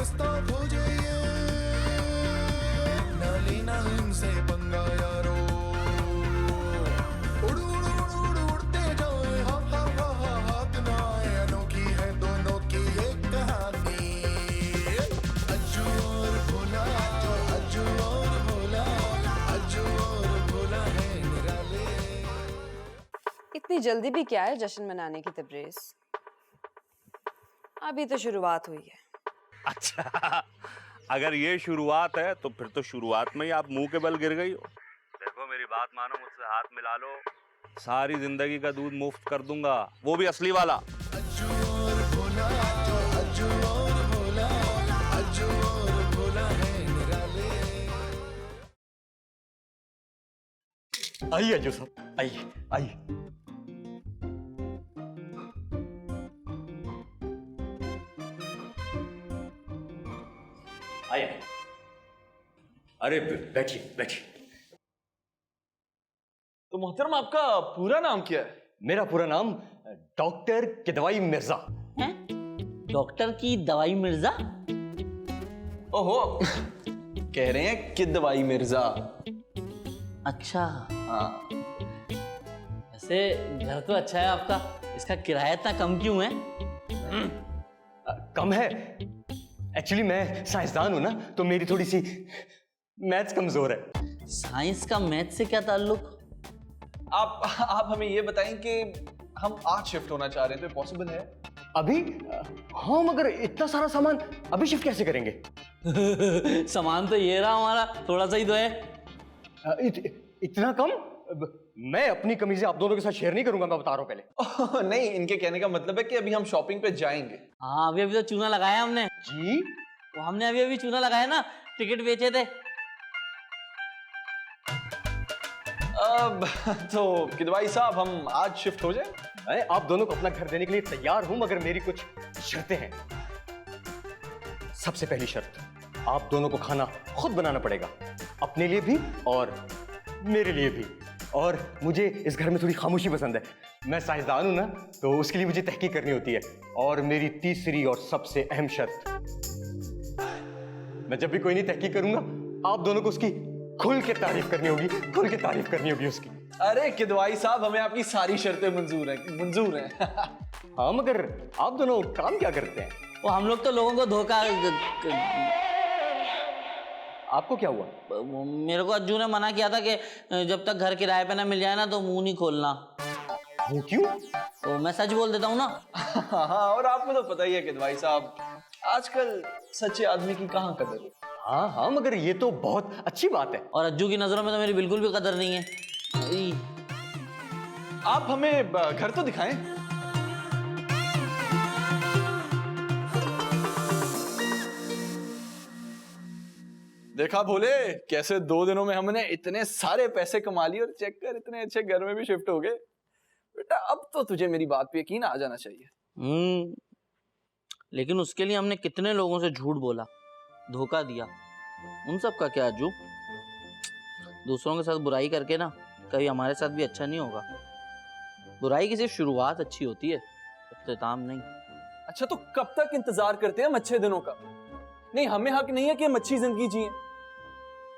रास्ता खोजे ये, ना लेना इनसे पंगा यारो, उड़ उड़ उड़ उड़ उड़ते जाए, हा हा हा हा हाथ ना आए, अनोखी है दोनों की एक कहानी, अज्जू और भोला, अज्जू और भोला, अज्जू और भोला है निराले। इतनी जल्दी भी क्या है जश्न मनाने की तबरेज़? अभी तो शुरुआत हुई है। अच्छा, अगर ये शुरुआत है तो फिर तो शुरुआत में ही आप मुंह के बल गिर गई हो। देखो मेरी बात मानो, मुझसे हाथ मिला लो, सारी जिंदगी का दूध मुफ्त कर दूंगा, वो भी असली वाला। अज्जू और भोला, अज्जू और भोला, अज्जू और भोला है निराले। आइए अज्जू साहब, आइए आइए। आइए, अरे बैठिए बैठिए। तो मोहतरम आपका पूरा नाम क्या है? मेरा पूरा नाम डॉक्टर किदवाई मिर्जा। हैं? डॉक्टर की दवाई मिर्जा? ओहो, कह रहे हैं किदवाई मिर्जा। अच्छा, हाँ, वैसे घर तो अच्छा है आपका, इसका किराया इतना कम क्यों है? कम है? एक्चुअली मैं साइंसदान हूं ना, तो मेरी थोड़ी सी मैथ्स कमजोर है। साइंस का मैथ से क्या ताल्लुक? आप हमें ये बताएं कि हम आज शिफ्ट होना चाह रहे हैं, तो पॉसिबल है? अभी हाँ, मगर इतना सारा सामान अभी शिफ्ट कैसे करेंगे? सामान तो ये रहा हमारा, थोड़ा सा ही तो है। इतना कम? मैं अपनी कमीजें आप दोनों के साथ शेयर नहीं करूंगा, मैं बता रहा हूं पहले। ओह, नहीं, इनके कहने का मतलब है कि अभी हम शॉपिंग पे जाएंगे। हाँ, अभी अभी तो चूना लगाया हमने। जी? तो हमने अभी अभी चूना लगाया ना, टिकट बेचे थे। अब तो किदवाई साहब, हम आज शिफ्ट हो जाए? मैं आप दोनों को अपना घर देने के लिए तैयार हूं, मगर मेरी कुछ शर्तें हैं। सबसे पहली शर्त, आप दोनों को खाना खुद बनाना पड़ेगा, अपने लिए भी और मेरे लिए भी। और मुझे इस घर में थोड़ी खामोशी पसंद है, मैं साइंसदान हूं ना, तो उसके लिए मुझे तहकीक करनी होती है। और मेरी तीसरी और सबसे अहम शर्त, मैं जब भी कोई नहीं तहकीक करूंगा, आप दोनों को उसकी खुल के तारीफ करनी होगी, खुल के तारीफ करनी होगी उसकी। अरे किदवाई साहब, हमें आपकी सारी शर्तें मंजूर हैं। हाँ, मगर आप दोनों काम क्या करते हैं? वो हम लोग तो लोगों को धोखा। आपको क्या हुआ? मेरे को अज्जू ने मना किया था कि जब तक घर किराए पे ना मिल जाए ना, तो मुंह नहीं खोलना। वो क्यों? तो मैं सच बोल देता हूँ ना। हाँ, और आपको तो पता ही है किदवाई साहब, आजकल सच्चे आदमी की कहाँ कदर है। हाँ हाँ, मगर ये तो बहुत अच्छी बात है। और अज्जू की नजरों में तो मेरी बिल्कुल भी कदर नहीं है। आप हमें घर तो दिखाएं। देखा भोले, कैसे 2 दिनों में हमने इतने सारे पैसे कमा लिए, और चेक कर, इतने अच्छे घर में भी शिफ्ट हो गए। बेटा, अब तो तुझे मेरी बात पे यकीन आ जाना चाहिए। लेकिन उसके लिए हमने कितने लोगों से झूठ बोला, धोखा दिया, उन सब का क्या अज्जू? दूसरों के साथ बुराई करके ना कभी हमारे साथ भी अच्छा नहीं होगा। बुराई की सिर्फ शुरुआत अच्छी होती है, इख्तिताम नहीं। अच्छा, तो कब तक इंतजार करते हैं हम अच्छे दिनों का? नहीं, हमें हक नहीं है कि हम अच्छी जिंदगी जिए?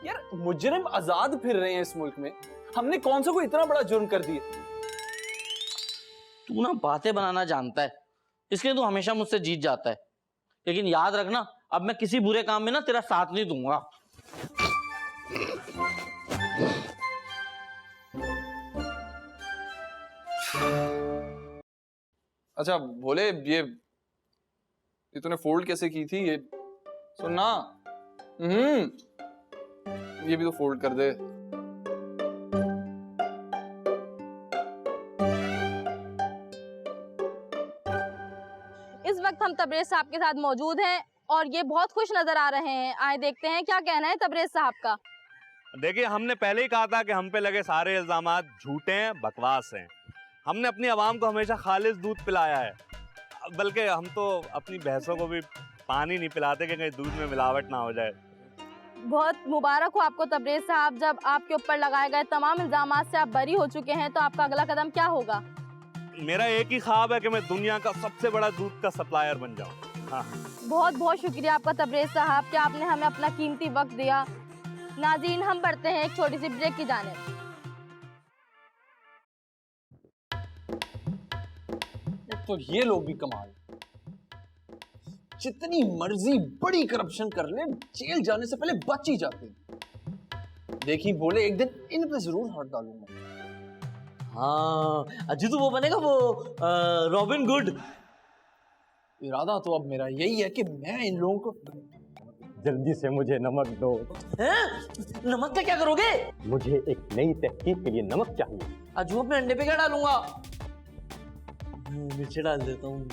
यार, मुजरिम आजाद फिर रहे हैं इस मुल्क में, हमने कौन सा कोई इतना बड़ा जुर्म कर दिया? तू ना बातें बनाना जानता है, इसलिए तू हमेशा मुझसे जीत जाता है। लेकिन याद रखना, अब मैं किसी बुरे काम में ना तेरा साथ नहीं दूंगा। अच्छा भोले, ये तूने फोल्ड कैसे की थी? ये सुनना, ये भी तो फोल्ड कर दे। इस वक्त हम तबरेज साहब के साथ मौजूद हैं और ये बहुत खुश नजर आ रहे हैं। आए देखते हैं क्या कहना है तबरेज साहब का। देखिए, हमने पहले ही कहा था कि हम पे लगे सारे इल्जामात झूठे हैं, बकवास हैं। हमने अपनी आवाम को हमेशा खालिस दूध पिलाया है, बल्कि हम तो अपनी भैंसों को भी पानी नहीं पिलाते कि कहीं दूध में मिलावट ना हो जाए। बहुत मुबारक हो आपको तबरेज साहब, जब आपके ऊपर लगाए गए तमाम इल्जामात से आप बरी हो चुके हैं, तो आपका अगला कदम क्या होगा? मेरा एक ही ख्वाब है कि मैं दुनिया का सबसे बड़ा दूध का सप्लायर बन जाऊं। हाँ बहुत बहुत शुक्रिया आपका तबरेज साहब कि आपने हमें अपना कीमती वक्त दिया। नाज़रीन, हम बढ़ते हैं एक छोटी सी ब्रेक की जानिब। तो ये लोग भी कमाल, जितनी मर्जी बड़ी करप्शन कर ले, जेल जाने से पहले बच ही जाते हैं। देखी बोले, एक दिन इन पे जरूर हाथ डालूंगा। हाँ अज्जू तो वो बनेगा वो रॉबिन गुड। इरादा तो अब मेरा यही है कि मैं इन लोगों को जल्दी से मुझे नमक दो। हैं? नमक का क्या करोगे? मुझे एक नई तहकीक के लिए नमक चाहिए। अज्जू अपने अंडे पे क्या डालूंगा? मिर्ची डाल देता हूँ।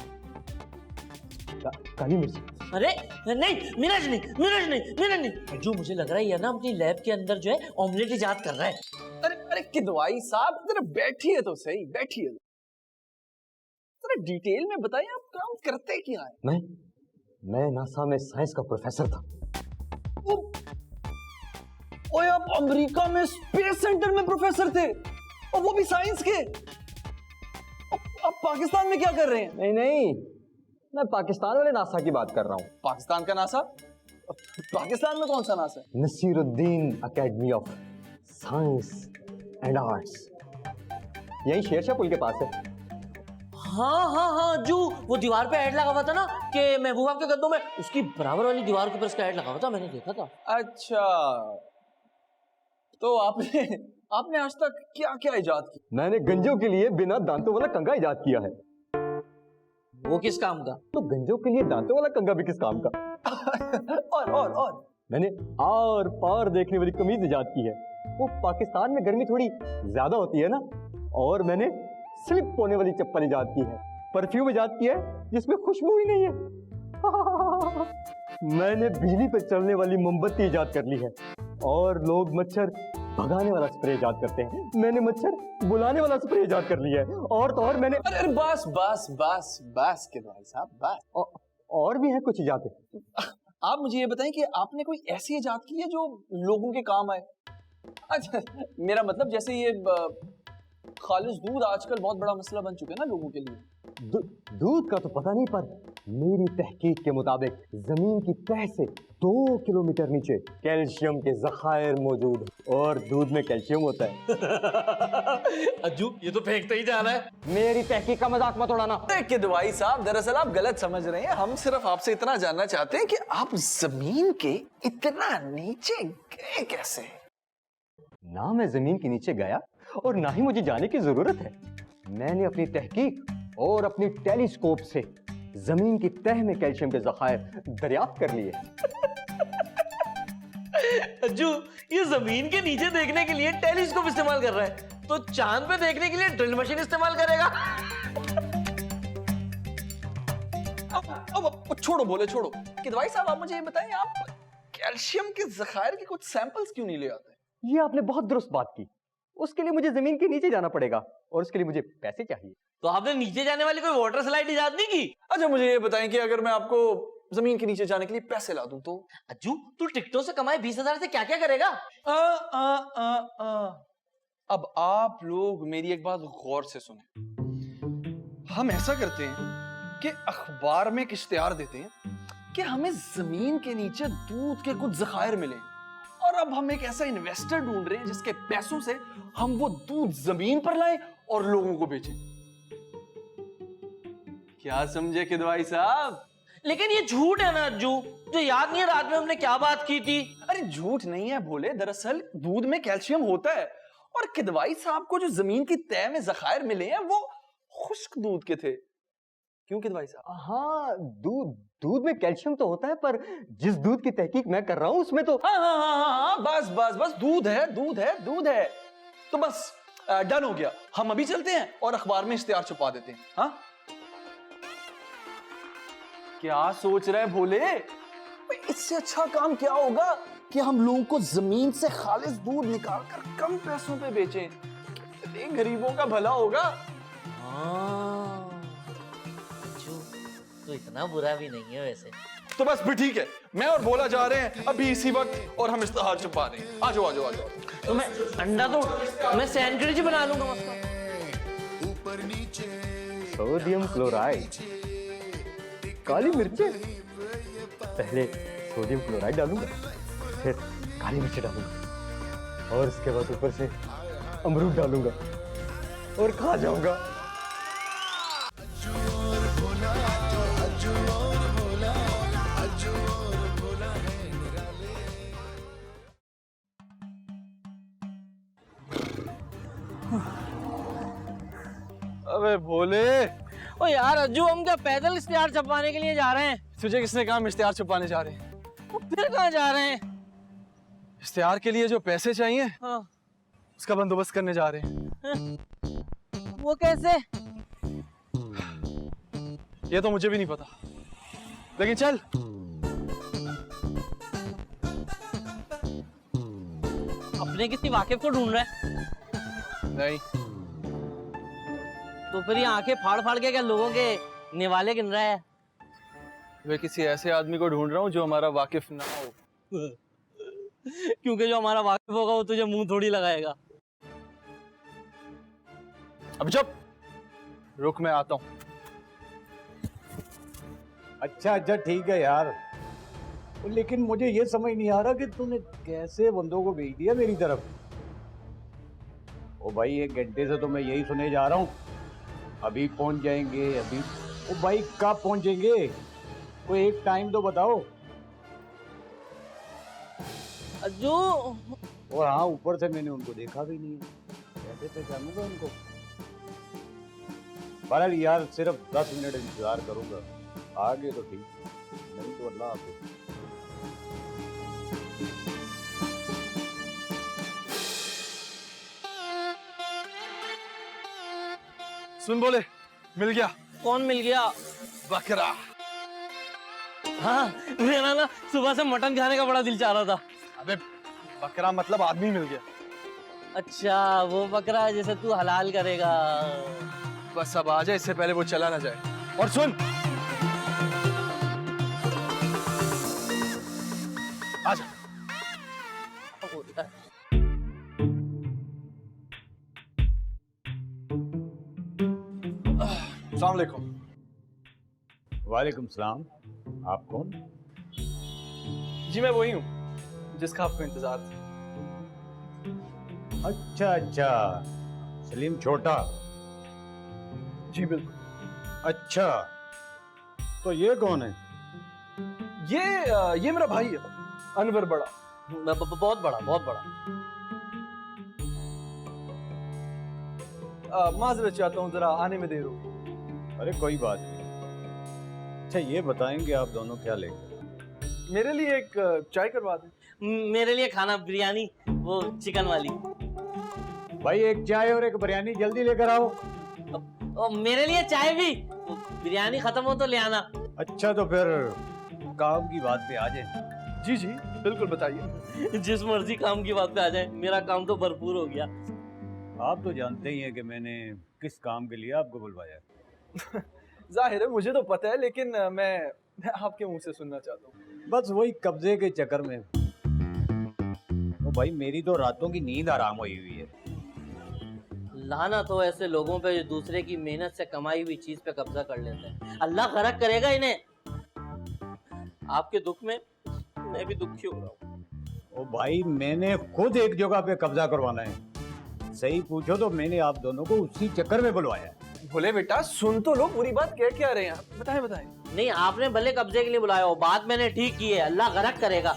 काली मिर्च। अरे नहीं, मिर्च नहीं, मिर्च नहीं, मिर्च नहीं। अज्जू मुझे लग रहा है ये ना अपनी लैब के अंदर जो है ऑमलेट इजाद कर रहा है। अरे अरे किदवाई साहब, जरा बैठिए तो सही, बैठिए। जरा डिटेल में बताइए, आप काम करते क्या है? मैं नासा में साइंस का प्रोफेसर था। ओए, आप अमेरिका में स्पेस सेंटर में प्रोफेसर थे, और वो भी साइंस के। आप पाकिस्तान में क्या कर रहे हैं? नहीं, मैं पाकिस्तान वाले नासा की बात कर रहा हूँ। पाकिस्तान का नासा? पाकिस्तान में कौन सा NASA? Nasiruddin academy of science and arts, यही शेरशाह पुल के पास है। हाँ हाँ हाँ अज्जू, वो दीवार पे ऐड लगा हुआ था ना कि महबूबा के कदमों में, उसकी बराबर वाली दीवार के ऊपर इसका ऐड लगा हुआ था, मैंने देखा था। अच्छा, तो आपने आज तक क्या क्या इजाद किया? मैंने गंजों के लिए बिना दांतों वाला कंघा इजाद किया है। वो किस काम का? तो गंजों के लिए दांतों वाला कंघा भी किस काम का? और मैंने आर पार देखने वाली कमीज इजाद की है। वो पाकिस्तान में गर्मी थोड़ी ज्यादा होती है ना, और मैंने स्लिप होने वाली चप्पल इजाद की है। परफ्यूम इजाद किया है जिसमें खुशबू ही नहीं है। मैंने बिजली पर चलने वाली मोमबत्ती इजाद कर ली है, और लोग मच्छर भगाने वाला स्प्रे इजाद करते हैं, मैंने मच्छर बुलाने वाला स्प्रे इजाद कर लिया है। और तो और मैंने अरे बस बस बस बस के भाई साहब, बस। और भी है कुछ इजाद। आप मुझे ये बताएं कि आपने कोई ऐसी इजाद की है जो लोगों के काम आए? अच्छा, मेरा मतलब जैसे ये खालिस दूध आजकल बहुत बड़ा मसला बन चुका है ना लोगों के लिए। दूध का तो पता नहीं, पर मेरी तहकीक के मुताबिक जमीन की तह से 2 किलोमीटर नीचे कैल्शियम के जखायर मौजूद हैं, और दूध में कैल्शियम होता है। अज्जू ये तो फेंकते ही जा रहा है। मेरी तहकीक का मजाक मत उड़ाना। कि दवाई साहब, दरअसल आप गलत समझ रहे हैं। हम सिर्फ आपसे इतना जानना चाहते हैं कि आप जमीन के इतना नीचे गए कैसे? ना मैं जमीन के नीचे गया, और ना ही मुझे जाने की जरूरत है। मैंने अपनी तहकीक और अपनी टेलीस्कोप से जमीन की तह में कैल्शियम के जखायर दरियाफ्त कर लिए। अज्जू ये जमीन के नीचे देखने के लिए टेलीस्कोप इस्तेमाल कर रहा है, तो चांद पे देखने के लिए ड्रिल मशीन इस्तेमाल करेगा। अब छोड़ो बोले, छोड़ो। कि दवाई साहब, आप मुझे ये बताएं, आप कैल्शियम के जखायर के कुछ सैंपल्स क्यों नहीं ले आते? ये आपने बहुत दुरुस्त बात की। उसके लिए मुझे जमीन के नीचे जाना पड़ेगा, और उसके लिए मुझे पैसे चाहिए। तो आपने नीचे जाने वाली कोई वाटर स्लाइड इजाद नहीं की? अच्छा, मुझे ये बताएं कि अगर मैं आपको जमीन के नीचे जाने के लिए पैसे ला दूं तो? अज्जू तू टिकटों से कमाए 20,000 से क्या क्या करेगा? अब आप लोग मेरी एक बात गौर से सुने। हम ऐसा करते हैं कि अखबार में एक इश्तिहार देते हैं कि हमें जमीन के नीचे दूध के कुछ जखायर मिले, और अब हम एक ऐसा इन्वेस्टर ढूंढ रहे हैं जिसके पैसों से हम वो दूध जमीन पर लाएं और लोगों को बेचें। क्या समझे कि दवाई साहब? लेकिन ये झूठ है ना अज्जू, जो याद नहीं है रात में हमने क्या बात की थी? अरे झूठ नहीं है भोले, दरअसल दूध में कैल्शियम होता है, और किदवाई साहब को जो जमीन की तह में जखायर मिले हैं वो खुश्क दूध के थे। क्यों किदवाई साहब? हाँ, दूध में कैल्शियम तो होता है, पर जिस दूध की तहकीक मैं कर रहा हूँ उसमें तो हाँ, बस दूध है। तो बस डन हो गया। हम अभी चलते हैं और अखबार में इश्तिहार छुपा देते हैं। हाँ, क्या सोच रहे हैं भोले? इससे अच्छा काम क्या होगा कि हम लोगों को जमीन से खालिस दूध निकाल कर कम पैसों पे बेचें। कितने गरीबों का भला होगा। अज्जू तो इतना बुरा भी नहीं है वैसे। तो बस भी ठीक है, मैं और भोला जा रहे हैं अभी इसी वक्त, और हम इश्तिहार छुपा रहे हैं। आ जाओ। तो मैं अंडा तो मैं सैंडविच बना लूंगा। ऊपर नीचे सोडियम क्लोराइड। काली मिर्चें? पहले सोडियम क्लोराइड डालूंगा, फिर काली मिर्च डालूंगा और उसके बाद ऊपर से अमरूद डालूंगा और खा जाऊंगा। अबे भोले, ओ यार अज्जू, हम क्या पैदल इश्तिहार छपवाने के लिए जा रहे हैं? तुझे किसने कहा हम इश्तिहार छुपाने जा रहे हैं? तो फिर कहाँ जा रहे हैं? इश्तिहार के लिए जो पैसे चाहिए हाँ। उसका बंदोबस्त करने जा रहे हैं। वो कैसे? ये तो मुझे भी नहीं पता, लेकिन चल। अपने किसी वाकिफ को ढूंढ रहे हैं? नहीं, तो फिर ये आंखें फाड़ फाड़ के क्या लोगों के निवाले गिन रहा है? मैं किसी ऐसे आदमी को ढूंढ रहा हूँ जो हमारा वाकिफ ना हो। क्योंकि जो हमारा वाकिफ होगा वो तुझे मुंह थोड़ी लगाएगा। अब जब रुक, मैं आता हूँ। अच्छा अच्छा ठीक है यार, लेकिन मुझे ये समझ नहीं आ रहा कि तूने कैसे बंदों को भेज दिया मेरी तरफ। ओ भाई, 1 घंटे से तो मैं यही सुने जा रहा हूँ, अभी पहुंच जाएंगे अभी। ओ भाई, कब पहुंचेंगे? कोई एक टाइम तो बताओ। अज्जू, और हाँ, ऊपर से मैंने उनको देखा भी नहीं है, कैसे पहचानूंगा उनको? बहरहाल यार, सिर्फ 10 मिनट इंतजार करूंगा, आगे तो ठीक, नहीं तो अल्लाह हाफिज़। सुन बोले, मिल गया। कौन मिल गया? बकरा। हाँ, मेरा ना सुबह से मटन खाने का बड़ा दिल चाह रहा था। अबे बकरा मतलब आदमी मिल गया। अच्छा, वो बकरा जैसे तू हलाल करेगा। बस अब आ जाए, इससे पहले वो चला ना जाए। और सुन, आजा। अस्सलाम वालेकुम। वालेकुम सलाम। आप कौन? जी मैं वही हूँ जिसका आपको इंतजार था। अच्छा अच्छा, सलीम छोटा। जी बिल्कुल। अच्छा, तो ये कौन है? ये मेरा भाई है, अनवर बड़ा। बहुत बड़ा, बहुत बड़ा। माजरत चाहता हूँ, जरा आने में देर हो। अरे कोई बात नहीं। अच्छा ये बताएंगे आप दोनों क्या लेंगे? मेरे लिए एक चाय करवा दें। मेरे लिए खाना, बिरयानी, वो चिकन वाली। भाई एक चाय और एक बिरयानी जल्दी लेकर आओ। और मेरे लिए चाय भी, बिरयानी खत्म हो तो ले आना। अच्छा तो फिर काम की बात पे आ जाए। जी जी बिल्कुल, बताइए। जिस मर्जी काम की बात पे आ जाए, मेरा काम तो भरपूर हो गया। आप तो जानते ही हैं कि मैंने किस काम के लिए आपको बुलवाया है। जाहिर है मुझे तो पता है, लेकिन मैं आपके मुंह से सुनना चाहता हूँ। बस वही कब्जे के चक्कर में। तो भाई मेरी तो रातों की नींद आराम हुई हुई है। लानत हो ऐसे लोगों पे जो दूसरे की मेहनत से कमाई हुई चीज पे कब्जा कर लेते हैं। अल्लाह गरक करेगा इन्हें। आपके दुख में मैं भी दुखी हो रहा हूँ। ओ भाई, मैंने खुद एक जगह पे कब्जा करवाना है। सही पूछो तो मैंने आप दोनों को उसी चक्कर में बुलवाया है। भोले बेटा, सुन तो लो, पूरी बात कह क्या रहे हैं आप? बताएं बताएं। नहीं, आपने भले कब्जे के लिए बुलाया हो, बात मैंने ठीक की है। अल्लाह गरक करेगा।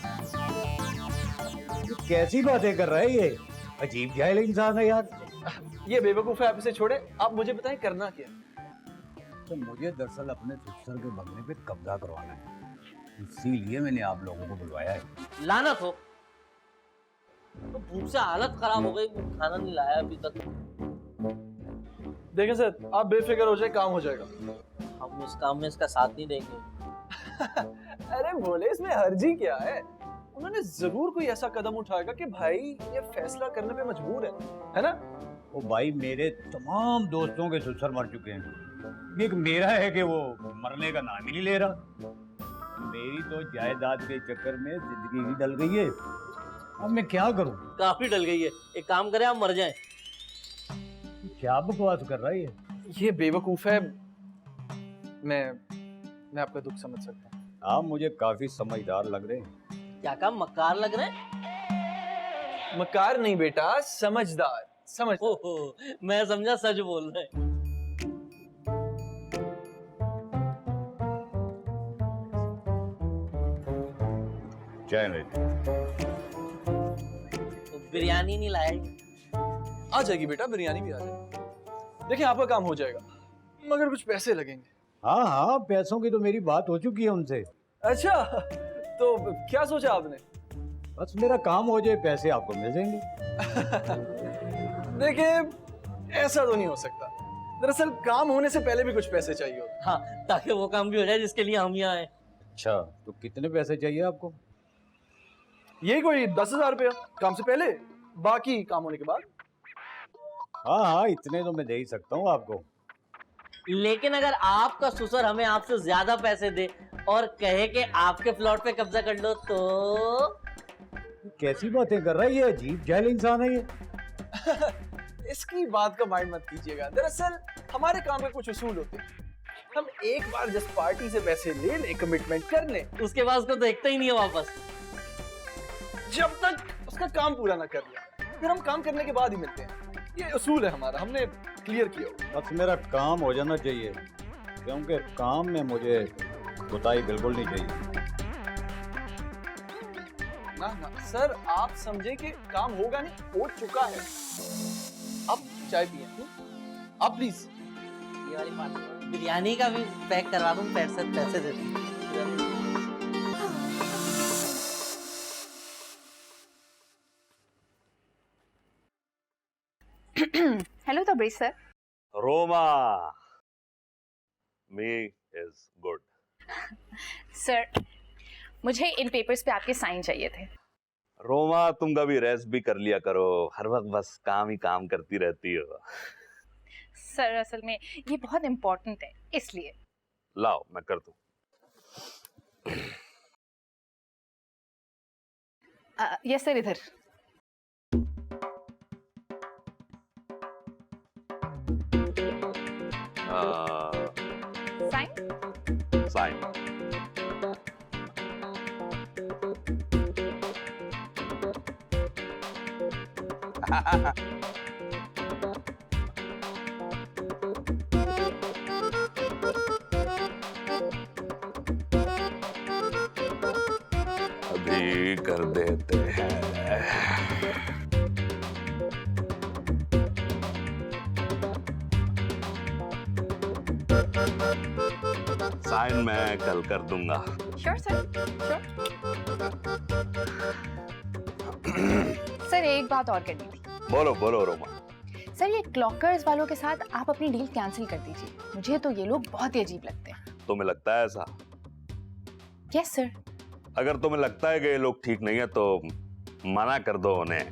कैसी बातें कर रहे हैं ये? अजीब जाहिल इंसान है यार। ये बेवकूफ है, आप इसे छोड़े। आप मुझे बताएं करना क्या? तो मुझे दरअसल अपने ससुर के बंगले पे कब्जा करवाना है, इसीलिए मैंने आप लोगों को बुलवाया है। लानत हो, तो भूख से हालत खराब हो गई, खाना नहीं लाया अभी तक। देखें सर, आप बेफिक्र हो जाए, काम हो जाएगा। हम इस काम में इसका साथ नहीं देंगे। अरे भोले, इसमें हर्जी क्या है? उन्होंने जरूर कोई ऐसा कदम उठाएगा कि भाई ये फैसला करने पे मजबूर है ना? ओ भाई, मेरे तमाम दोस्तों के ससुर मर चुके हैं, एक मेरा है कि वो मरने का नाम ही नहीं ले रहा। मेरी तो जायदाद के चक्कर में जिंदगी ही डल गई है। अब मैं क्या करूं? काफी डल गई है। एक काम करें, आप मर जाएं। क्या बकवास कर रहा है ये? ये बेवकूफ है। मैं आपका दुख समझ सकता हूँ। आप मुझे काफी समझदार लग रहे हैं। क्या काम मक्कार लग रहे हैं? मकार नहीं बेटा, समझदार। समझ ओहो, मैं समझा सच बोल रहे हैं। चाय लेते। तो बिरयानी नहीं लाए? आ जाएगी बेटा, बिरयानी भी आ जाएगी। देखिए आपका काम हो जाएगा, मगर कुछ पैसे लगेंगे। हाँ हाँ, पैसों की तो मेरी बात हो चुकी है उनसे। अच्छा, तो क्या सोचा आपने? बस मेरा काम हो जाए, पैसे आपको मिल जाएंगे। देखिए ऐसा तो नहीं हो सकता। दरअसल काम होने से पहले भी कुछ पैसे चाहिए होते। हाँ, ताकि वो काम भी हो जाए जिसके लिए हम यहाँ आए। अच्छा, तो कितने पैसे चाहिए आपको? यही कोई 10,000 रुपया काम से पहले, बाकी काम होने के बाद। हाँ हाँ, इतने तो मैं दे ही सकता हूँ आपको। लेकिन अगर आपका ससुर हमें आपसे ज्यादा पैसे दे और कहे कि आपके प्लॉट पे कब्जा कर लो तो? कैसी बातें कर रहा है ये, अजीब जाहिल इंसान है ये। इसकी बात का माइंड मत कीजिएगा। दरअसल हमारे काम के कुछ उसूल होते हैं। हम एक बार जिस पार्टी से पैसे ले लें, कमिटमेंट कर लें, उसके बाद उसको देखता ही नहीं है वापस। जब तक उसका काम पूरा ना कर लिया, फिर हम काम करने के बाद ही मिलते हैं। ये उसूल है हमारा, हमने क्लियर किया हुआ। बस मेरा काम हो जाना चाहिए, क्योंकि काम में मुझे कोताही बिल्कुल नहीं चाहिए। ना ना सर, आप समझे कि काम होगा नहीं, हो चुका है। आप चाय पिए आप प्लीज। ये वाली बात, बिरयानी का भी पैक करवा दूं, पैसे दे दूं। Hello Tabrez sir. Roma, me is good. Sir, मुझे इन पेपर्स पे आपके साइन चाहिए थे। रोमा, तुम कभी रेस्ट भी कर लिया करो, हर वक्त बस काम ही काम करती रहती हो। सर असल में ये बहुत इम्पोर्टेंट है, इसलिए। लाओ मैं कर दूं। यस सर, इधर। साइन। साइन। अभी कर देते हैं। साइन मैं कल कर दूंगा। Sure sir, sure. सर एक बात और करनी थी। बोलो बोलो रोमा। सर ये क्लॉकर्स वालों के साथ आप अपनी डील कैंसिल कर दीजिए। मुझे तो ये लोग बहुत ही अजीब लगते हैं। तुम्हें लगता है ऐसा? Yes sir. अगर तुम्हें लगता है कि ये लोग ठीक नहीं है तो मना कर दो उन्हें।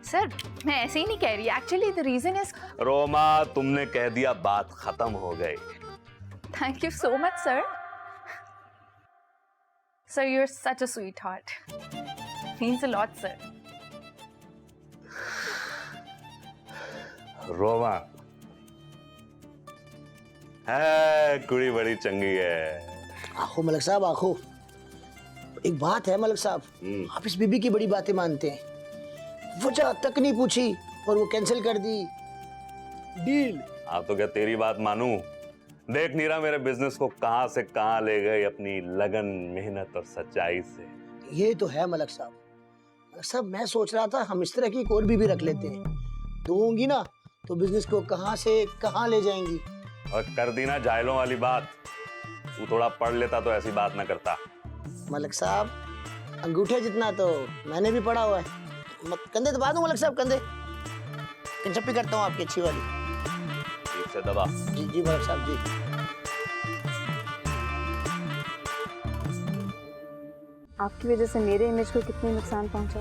सर मैं ऐसे ही नहीं कह रही, actually the reason is. Roma, तुमने कह दिया, बात खत्म हो गई। Thank you so much sir. Sir you are such a sweetheart, means a lot sir. Roma है कुड़ी बड़ी चंगी है। आखो मलिक साहब, आखो। एक बात है मलिक साहब, आप इस बीबी की बड़ी बातें मानते हैं। वजह तक नहीं पूछी और वो कैंसिल कर दी डील। आप तो क्या तेरी बात मानूं? देख नीरा, मेरे बिजनेस को कहां से कहां ले गए अपनी लगन, मेहनत और सच्चाई से। ये तो है मलिक साहब। मलिक साहब मैं सोच रहा था हम इस तरह की एक और बीबी रख लेते हैं, तो होंगी ना तो बिजनेस को कहां से कहां ले जाएंगी। और कर दी ना जायलों वाली बात। तू थोड़ा पढ़ लेता तो ऐसी बात ना करता। मलिक साहब अंगूठे जितना तो मैंने भी पढ़ा हुआ है। कंधे दबा दूं मलिक साहब, कंधे कंचप्पी करता हूँ आपकी अच्छी वाली। ठीक से दबा। जी जी मलिक साहब जी। आपकी वजह से मेरे इमेज को कितनी नुकसान पहुंचा,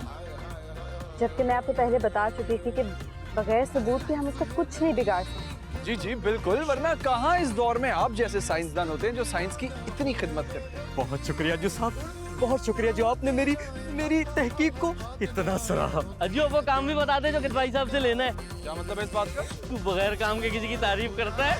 जबकि मैं आपको पहले बता चुकी थी कि बगैर सबूत के हम उसका कुछ नहीं बिगाड़ सकते। जी जी बिल्कुल, वरना कहाँ इस दौर में आप जैसे साइंसदान होते हैं जो साइंस की इतनी खिदमत करते हैं। बहुत शुक्रिया जो साहब, बहुत शुक्रिया जो आपने मेरी तहकीक को इतना सराहा। अजी वो काम भी बता दे जो कितवाई साहब से लेना है। क्या मतलब है इस बात का? तू बगैर काम के किसी की तारीफ करता है?